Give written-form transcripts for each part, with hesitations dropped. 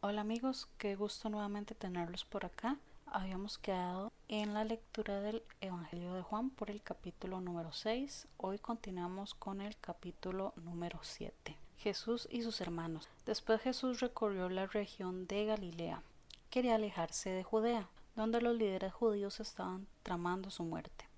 Hola amigos, qué gusto nuevamente tenerlos por acá. Habíamos quedado en la lectura del Evangelio de Juan por el capítulo número 6. Hoy continuamos con el capítulo número 7. Jesús y sus hermanos. Después Jesús recorrió la región de Galilea. Quería alejarse de Judea, donde los líderes judíos estaban tramando su muerte.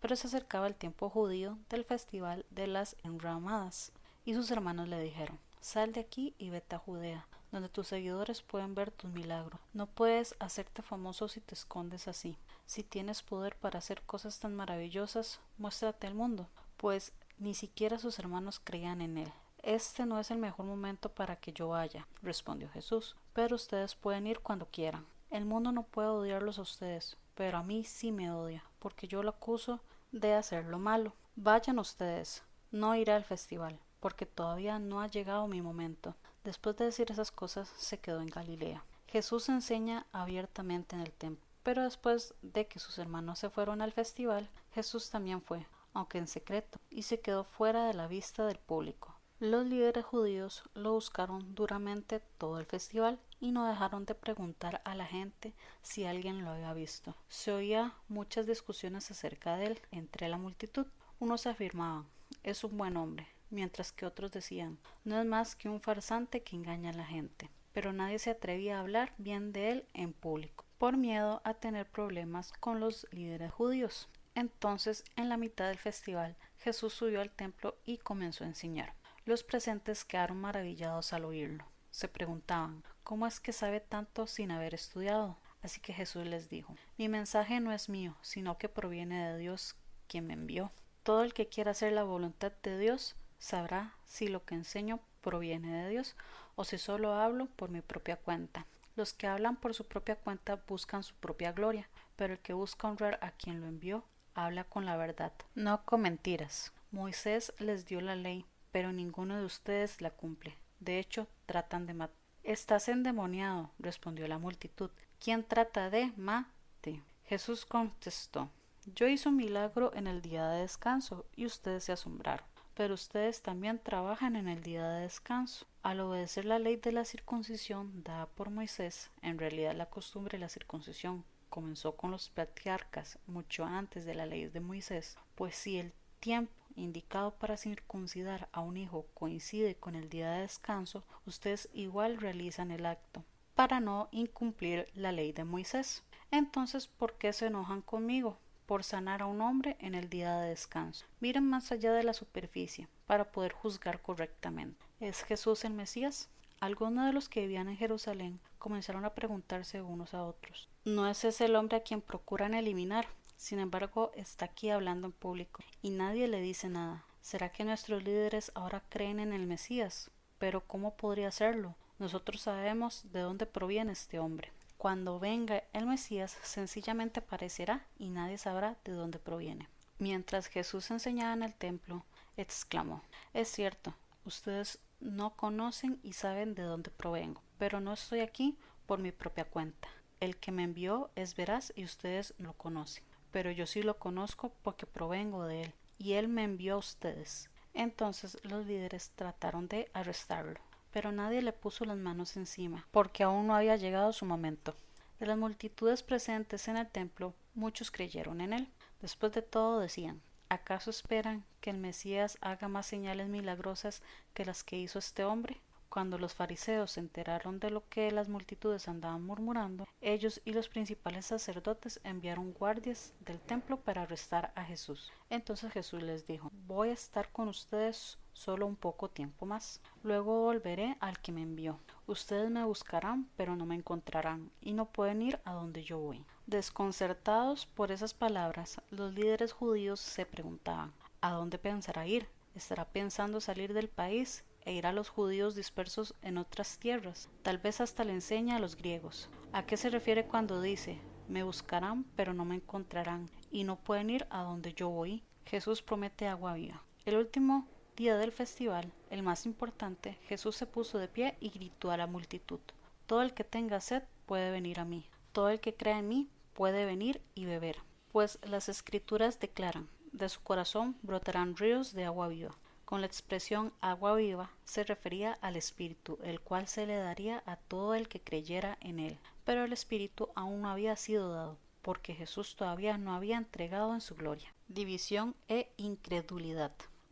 Pero se acercaba el tiempo judío del festival de las enramadas, y sus hermanos le dijeron: Sal de aquí y vete a Judea, donde tus seguidores pueden ver tus milagros. No puedes hacerte famoso si te escondes así. Si tienes poder para hacer cosas tan maravillosas, muéstrate al mundo. Pues ni siquiera sus hermanos creían en él. Este no es el mejor momento para que yo vaya, respondió Jesús, pero ustedes pueden ir cuando quieran. El mundo no puede odiarlos a ustedes, pero a mí sí me odia, porque yo lo acuso de hacer lo malo. Vayan ustedes, no iré al festival, porque todavía no ha llegado mi momento. Después de decir esas cosas, se quedó en Galilea. Jesús enseña abiertamente en el templo, pero después de que sus hermanos se fueron al festival, Jesús también fue, aunque en secreto, y se quedó fuera de la vista del público. Los líderes judíos lo buscaron duramente todo el festival y no dejaron de preguntar a la gente si alguien lo había visto. Se oía muchas discusiones acerca de él entre la multitud. Unos afirmaban: es un buen hombre, mientras que otros decían: no es más que un farsante que engaña a la gente. Pero nadie se atrevía a hablar bien de él en público, por miedo a tener problemas con los líderes judíos. Entonces, en la mitad del festival, Jesús subió al templo y comenzó a enseñar. Los presentes quedaron maravillados al oírlo. Se preguntaban: ¿cómo es que sabe tanto sin haber estudiado? Así que Jesús les dijo: mi mensaje no es mío, sino que proviene de Dios, quien me envió. Todo el que quiera hacer la voluntad de Dios sabrá si lo que enseño proviene de Dios o si solo hablo por mi propia cuenta. Los que hablan por su propia cuenta buscan su propia gloria, pero el que busca honrar a quien lo envió habla con la verdad, no con mentiras. Moisés les dio la ley, pero ninguno de ustedes la cumple. De hecho, tratan de matar. Estás endemoniado, respondió la multitud. ¿Quién trata de mate? Jesús contestó: yo hice un milagro en el día de descanso y ustedes se asombraron. Pero ustedes también trabajan en el día de descanso. Al obedecer la ley de la circuncisión dada por Moisés, en realidad la costumbre de la circuncisión comenzó con los patriarcas mucho antes de la ley de Moisés, pues si el tiempo indicado para circuncidar a un hijo coincide con el día de descanso, ustedes igual realizan el acto para no incumplir la ley de Moisés. Entonces, ¿por qué se enojan conmigo? Por sanar a un hombre en el día de descanso. Miren más allá de la superficie para poder juzgar correctamente. ¿Es Jesús el Mesías? Algunos de los que vivían en Jerusalén comenzaron a preguntarse unos a otros: ¿no es ese el hombre a quien procuran eliminar? Sin embargo, está aquí hablando en público y nadie le dice nada. ¿Será que nuestros líderes ahora creen en el Mesías? Pero ¿cómo podría hacerlo? Nosotros sabemos de dónde proviene este hombre. Cuando venga el Mesías, sencillamente aparecerá y nadie sabrá de dónde proviene. Mientras Jesús enseñaba en el templo, exclamó: es cierto, ustedes no conocen y saben de dónde provengo, pero no estoy aquí por mi propia cuenta. El que me envió es veraz y ustedes lo conocen, pero yo sí lo conozco porque provengo de él, y él me envió a ustedes. Entonces los líderes trataron de arrestarlo, pero nadie le puso las manos encima, porque aún no había llegado su momento. De las multitudes presentes en el templo, muchos creyeron en él. Después de todo decían: ¿acaso esperan que el Mesías haga más señales milagrosas que las que hizo este hombre? Cuando los fariseos se enteraron de lo que las multitudes andaban murmurando, ellos y los principales sacerdotes enviaron guardias del templo para arrestar a Jesús. Entonces Jesús les dijo: voy a estar con ustedes solo un poco tiempo más. Luego volveré al que me envió. Ustedes me buscarán, pero no me encontrarán, y no pueden ir a donde yo voy. Desconcertados por esas palabras, los líderes judíos se preguntaban: ¿a dónde pensará ir? ¿Estará pensando salir del país e ir a los judíos dispersos en otras tierras? Tal vez hasta le enseña a los griegos. ¿A qué se refiere cuando dice: me buscarán, pero no me encontrarán, y no pueden ir a donde yo voy? Jesús promete agua viva. El último día del festival, el más importante, Jesús se puso de pie y gritó a la multitud: todo el que tenga sed puede venir a mí. Todo el que crea en mí puede venir y beber. Pues las escrituras declaran: de su corazón brotarán ríos de agua viva. Con la expresión agua viva se refería al Espíritu, el cual se le daría a todo el que creyera en él. Pero el Espíritu aún no había sido dado, porque Jesús todavía no había entregado en su gloria. División e incredulidad.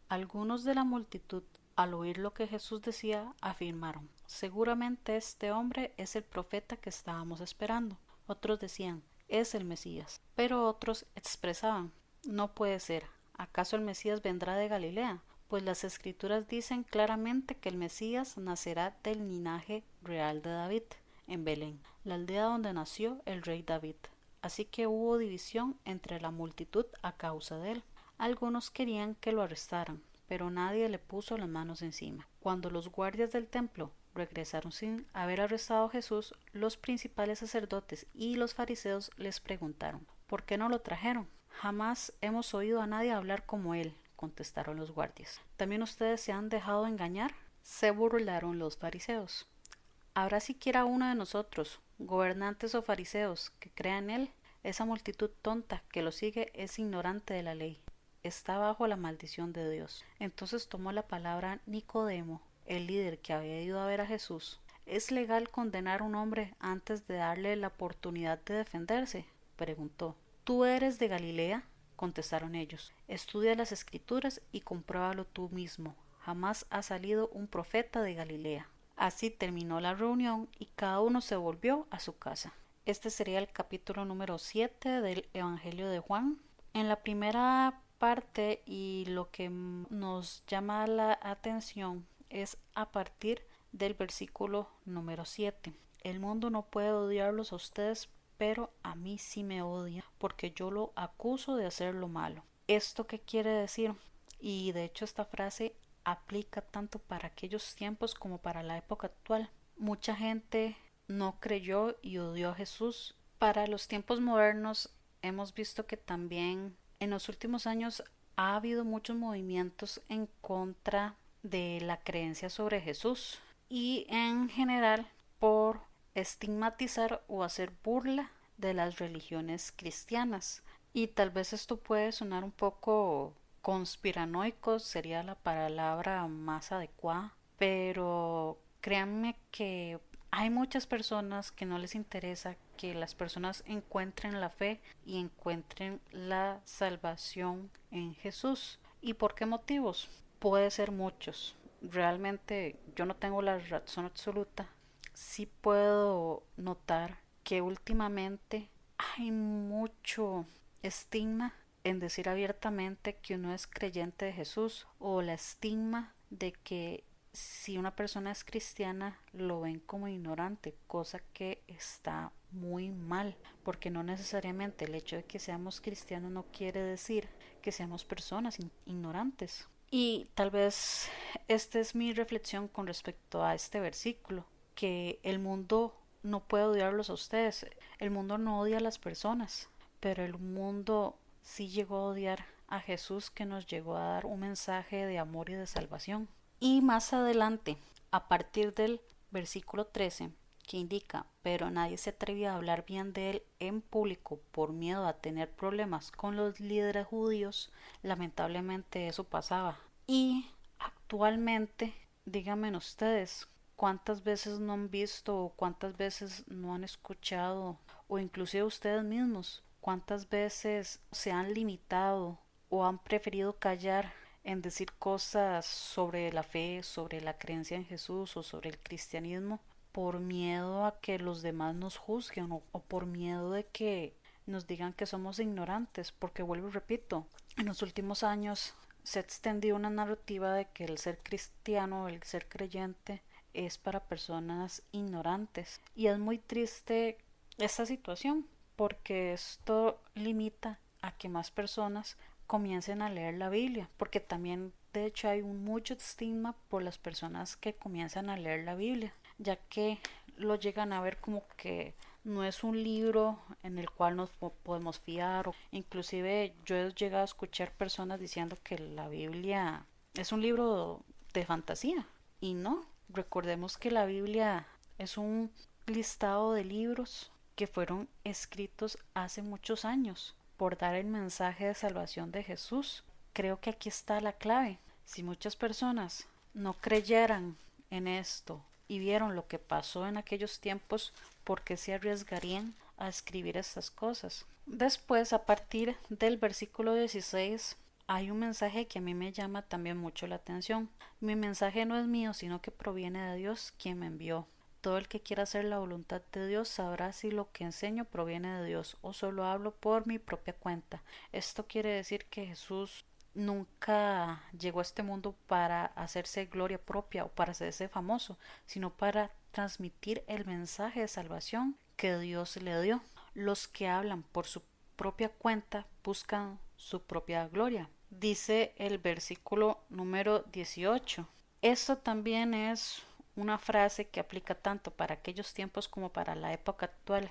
Algunos de la multitud, al oír lo que Jesús decía, afirmaron: seguramente este hombre es el profeta que estábamos esperando. Otros decían: es el Mesías. Pero otros expresaban: no puede ser. ¿Acaso el Mesías vendrá de Galilea? Pues las Escrituras dicen claramente que el Mesías nacerá del linaje real de David, en Belén, la aldea donde nació el rey David. Así que hubo división entre la multitud a causa de él. Algunos querían que lo arrestaran, pero nadie le puso las manos encima. Cuando los guardias del templo regresaron sin haber arrestado a Jesús, los principales sacerdotes y los fariseos les preguntaron: ¿por qué no lo trajeron? Jamás hemos oído a nadie hablar como él, contestaron los guardias. ¿También ustedes se han dejado engañar? Se burlaron los fariseos. ¿Habrá siquiera uno de nosotros, gobernantes o fariseos, que crea en él? Esa multitud tonta que lo sigue es ignorante de la ley. Está bajo la maldición de Dios. Entonces tomó la palabra Nicodemo, el líder que había ido a ver a Jesús. ¿Es legal condenar a un hombre antes de darle la oportunidad de defenderse?, preguntó. ¿Tú eres de Galilea?, contestaron ellos. Estudia las Escrituras y compruébalo tú mismo. Jamás ha salido un profeta de Galilea. Así terminó la reunión y cada uno se volvió a su casa. Este sería el capítulo número 7 del Evangelio de Juan. En la primera parte, y lo que nos llama la atención es a partir del versículo número 7. El mundo no puede odiarlos a ustedes, pero a mí sí me odia, porque yo lo acuso de hacer lo malo. ¿Esto qué quiere decir? Y de hecho esta frase aplica tanto para aquellos tiempos como para la época actual. Mucha gente no creyó y odió a Jesús. Para los tiempos modernos hemos visto que también en los últimos años ha habido muchos movimientos en contra de la creencia sobre Jesús y en general por estigmatizar o hacer burla de las religiones cristianas. Y tal vez esto puede sonar un poco conspiranoico, sería la palabra más adecuada, pero créanme que hay muchas personas que no les interesa que las personas encuentren la fe y encuentren la salvación en Jesús. ¿Y por qué motivos? Puede ser muchos. Realmente yo no tengo la razón absoluta. Sí puedo notar que últimamente hay mucho estigma en decir abiertamente que uno es creyente de Jesús, o la estigma de que si una persona es cristiana lo ven como ignorante, cosa que está muy mal, porque no necesariamente el hecho de que seamos cristianos no quiere decir que seamos personas ignorantes. Y tal vez esta es mi reflexión con respecto a este versículo, que el mundo no puede odiarlos a ustedes, el mundo no odia a las personas, pero el mundo sí llegó a odiar a Jesús, que nos llegó a dar un mensaje de amor y de salvación. Y más adelante, a partir del versículo 13, que indica: pero nadie se atrevía a hablar bien de él en público por miedo a tener problemas con los líderes judíos. Lamentablemente eso pasaba. Y actualmente, díganme ustedes, ¿cuántas veces no han visto o cuántas veces no han escuchado, o inclusive ustedes mismos, cuántas veces se han limitado o han preferido callar en decir cosas sobre la fe, sobre la creencia en Jesús o sobre el cristianismo, por miedo a que los demás nos juzguen, o por miedo de que nos digan que somos ignorantes? Porque vuelvo y repito, en los últimos años se ha extendido una narrativa de que el ser cristiano, el ser creyente, es para personas ignorantes, y es muy triste esta situación, porque esto limita a que más personas comiencen a leer la Biblia, porque también de hecho hay mucho estigma por las personas que comienzan a leer la Biblia, ya que lo llegan a ver como que no es un libro en el cual nos podemos fiar, o inclusive yo he llegado a escuchar personas diciendo que la Biblia es un libro de fantasía, y no. Recordemos que la Biblia es un listado de libros que fueron escritos hace muchos años por dar el mensaje de salvación de Jesús. Creo que aquí está la clave. Si muchas personas no creyeran en esto y vieron lo que pasó en aquellos tiempos, ¿por qué se arriesgarían a escribir estas cosas? Después, a partir del versículo 16, hay un mensaje que a mí me llama también mucho la atención. Mi mensaje no es mío, sino que proviene de Dios, quien me envió. Todo el que quiera hacer la voluntad de Dios sabrá si lo que enseño proviene de Dios o solo hablo por mi propia cuenta. Esto quiere decir que Jesús nunca llegó a este mundo para hacerse gloria propia o para hacerse famoso, sino para transmitir el mensaje de salvación que Dios le dio. Los que hablan por su propia cuenta buscan su propia gloria. Dice el versículo número 18. Esto también es una frase que aplica tanto para aquellos tiempos como para la época actual.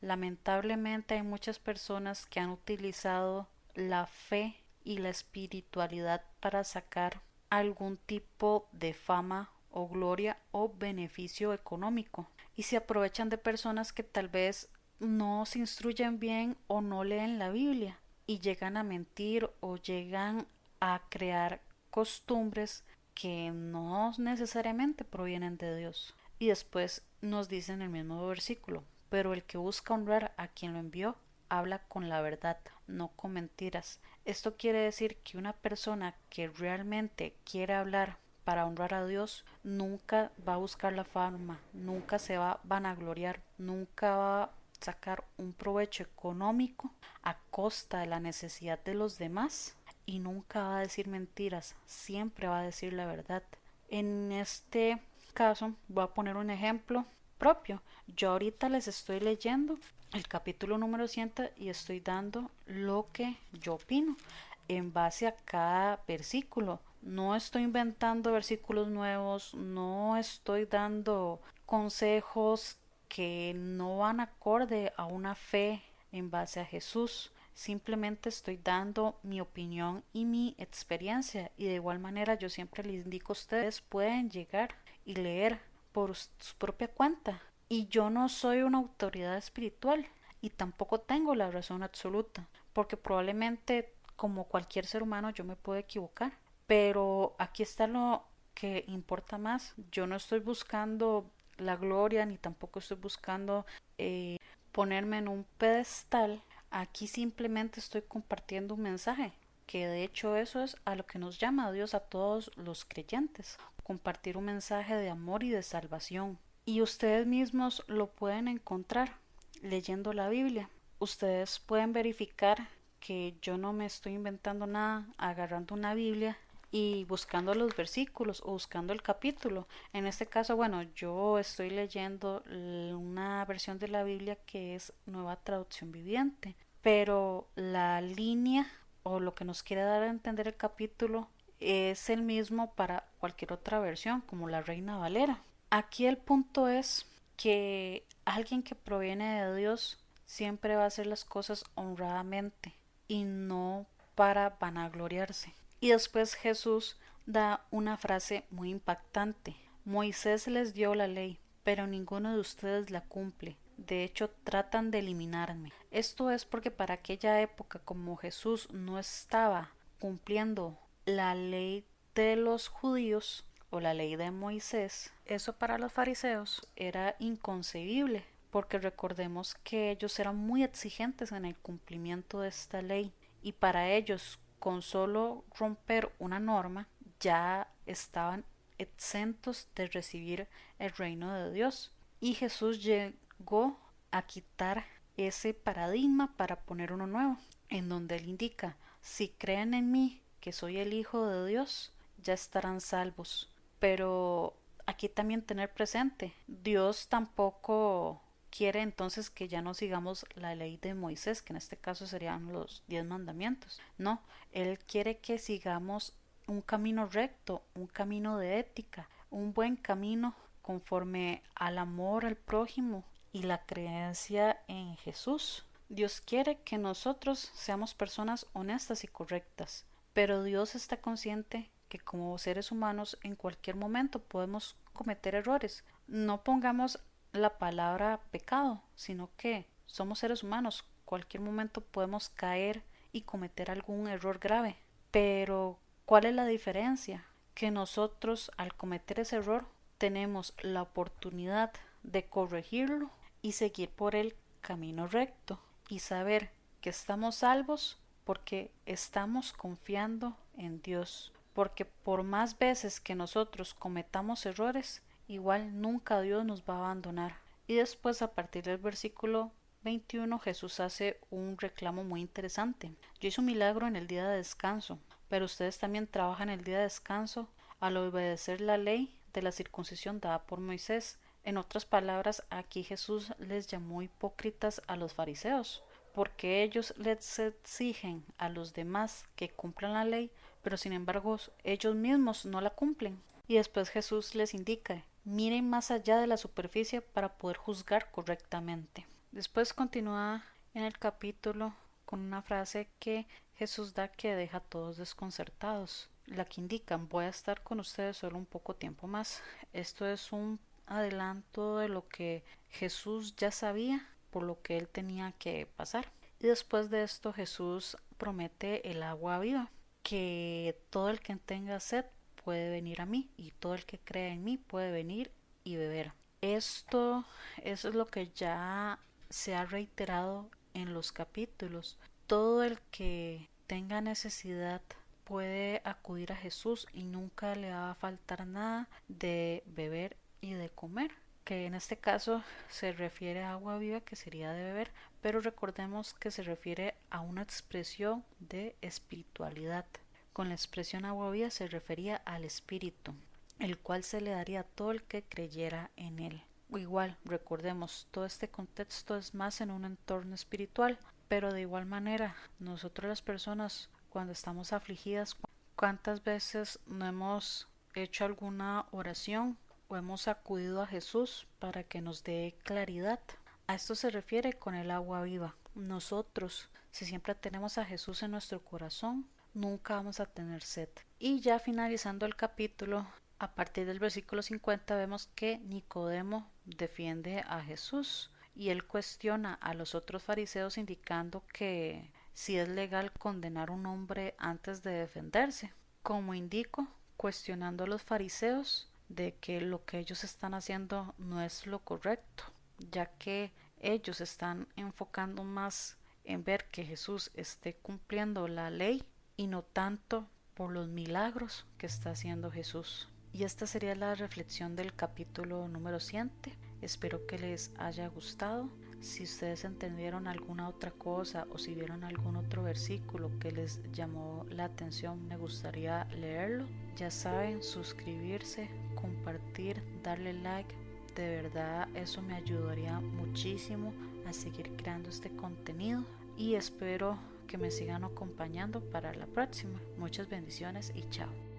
Lamentablemente hay muchas personas que han utilizado la fe y la espiritualidad para sacar algún tipo de fama o gloria o beneficio económico y se aprovechan de personas que tal vez no se instruyen bien o no leen la Biblia y llegan a mentir o llegan a crear costumbres que no necesariamente provienen de Dios. Y después nos dice en el mismo versículo, pero el que busca honrar a quien lo envió habla con la verdad, no con mentiras. Esto quiere decir que una persona que realmente quiere hablar para honrar a Dios nunca va a buscar la fama, nunca se va a vanagloriar, nunca va a sacar un provecho económico a costa de la necesidad de los demás y nunca va a decir mentiras, siempre va a decir la verdad. En este caso voy a poner un ejemplo propio. Yo ahorita les estoy leyendo el capítulo número 100 y estoy dando lo que yo opino en base a cada versículo. No estoy inventando versículos nuevos, no estoy dando consejos que no van acorde a una fe en base a Jesús. Simplemente estoy dando mi opinión y mi experiencia y de igual manera yo siempre les indico a ustedes pueden llegar y leer por su propia cuenta y yo no soy una autoridad espiritual y tampoco tengo la razón absoluta porque probablemente como cualquier ser humano yo me puedo equivocar, pero aquí está lo que importa más. Yo no estoy buscando la gloria ni tampoco estoy buscando ponerme en un pedestal. Aquí simplemente estoy compartiendo un mensaje, que de hecho eso es a lo que nos llama Dios a todos los creyentes, compartir un mensaje de amor y de salvación. Y ustedes mismos lo pueden encontrar leyendo la Biblia. Ustedes pueden verificar que yo no me estoy inventando nada agarrando una Biblia y buscando los versículos o buscando el capítulo. En este caso, bueno, yo estoy leyendo una versión de la Biblia que es Nueva Traducción Viviente, pero la línea o lo que nos quiere dar a entender el capítulo es el mismo para cualquier otra versión, como la Reina Valera. Aquí el punto es que alguien que proviene de Dios siempre va a hacer las cosas honradamente y no para vanagloriarse. Y después Jesús da una frase muy impactante. Moisés les dio la ley, pero ninguno de ustedes la cumple. De hecho, tratan de eliminarme. Esto es porque para aquella época, como Jesús no estaba cumpliendo la ley de los judíos o la ley de Moisés, eso para los fariseos era inconcebible, porque recordemos que ellos eran muy exigentes en el cumplimiento de esta ley y para ellos con solo romper una norma ya estaban exentos de recibir el reino de Dios. Y Jesús llegó a quitar ese paradigma para poner uno nuevo, en donde él indica, si creen en mí, que soy el Hijo de Dios, ya estarán salvos. Pero aquí también tener presente, Dios tampoco quiere entonces que ya no sigamos la ley de Moisés, que en este caso serían los 10 mandamientos. No, Él quiere que sigamos un camino recto, un camino de ética, un buen camino conforme al amor al prójimo y la creencia en Jesús. Dios quiere que nosotros seamos personas honestas y correctas, pero Dios está consciente que como seres humanos en cualquier momento podemos cometer errores. No pongamos la palabra pecado, sino que somos seres humanos, cualquier momento podemos caer y cometer algún error grave, pero ¿Cuál es la diferencia? Que nosotros al cometer ese error tenemos la oportunidad de corregirlo y seguir por el camino recto y saber que estamos salvos porque estamos confiando en Dios. Porque por más veces que nosotros cometamos errores, igual nunca Dios nos va a abandonar. Y después, a partir del versículo 21, Jesús hace un reclamo muy interesante. Yo hice un milagro en el día de descanso, pero ustedes también trabajan el día de descanso al obedecer la ley de la circuncisión dada por Moisés. En otras palabras, aquí Jesús les llamó hipócritas a los fariseos, porque ellos les exigen a los demás que cumplan la ley, pero sin embargo ellos mismos no la cumplen. Y después Jesús les indica, miren más allá de la superficie para poder juzgar correctamente. Después continúa en el capítulo con una frase que Jesús da que deja a todos desconcertados, la que indican, voy a estar con ustedes solo un poco tiempo más. Esto es un adelanto de lo que Jesús ya sabía, por lo que él tenía que pasar. Y después de esto Jesús promete el agua viva, que todo el que tenga sed puede venir a mí y todo el que crea en mí puede venir y beber. Eso es lo que ya se ha reiterado en los capítulos. Todo el que tenga necesidad puede acudir a Jesús y nunca le va a faltar nada de beber y de comer, que en este caso se refiere a agua viva, que sería de beber, pero recordemos que se refiere a una expresión de espiritualidad. Con la expresión agua viva se refería al espíritu, el cual se le daría a todo el que creyera en él. Igual, recordemos, todo este contexto es más en un entorno espiritual, pero de igual manera, nosotros las personas, cuando estamos afligidas, ¿cuántas veces no hemos hecho alguna oración o hemos acudido a Jesús para que nos dé claridad? A esto se refiere con el agua viva. Nosotros, si siempre tenemos a Jesús en nuestro corazón, nunca vamos a tener sed. Y ya finalizando el capítulo, a partir del versículo 50 vemos que Nicodemo defiende a Jesús y él cuestiona a los otros fariseos indicando que si es legal condenar a un hombre antes de defenderse. Como indico, cuestionando a los fariseos de que lo que ellos están haciendo no es lo correcto, ya que ellos están enfocando más en ver que Jesús esté cumpliendo la ley y no tanto por los milagros que está haciendo Jesús. Y esta sería la reflexión del capítulo número 7. Espero que les haya gustado. Si ustedes entendieron alguna otra cosa o si vieron algún otro versículo que les llamó la atención, me gustaría leerlo. Ya saben, suscribirse, compartir, darle like. De verdad, eso me ayudaría muchísimo a seguir creando este contenido y espero que me sigan acompañando para la próxima. Muchas bendiciones y chao.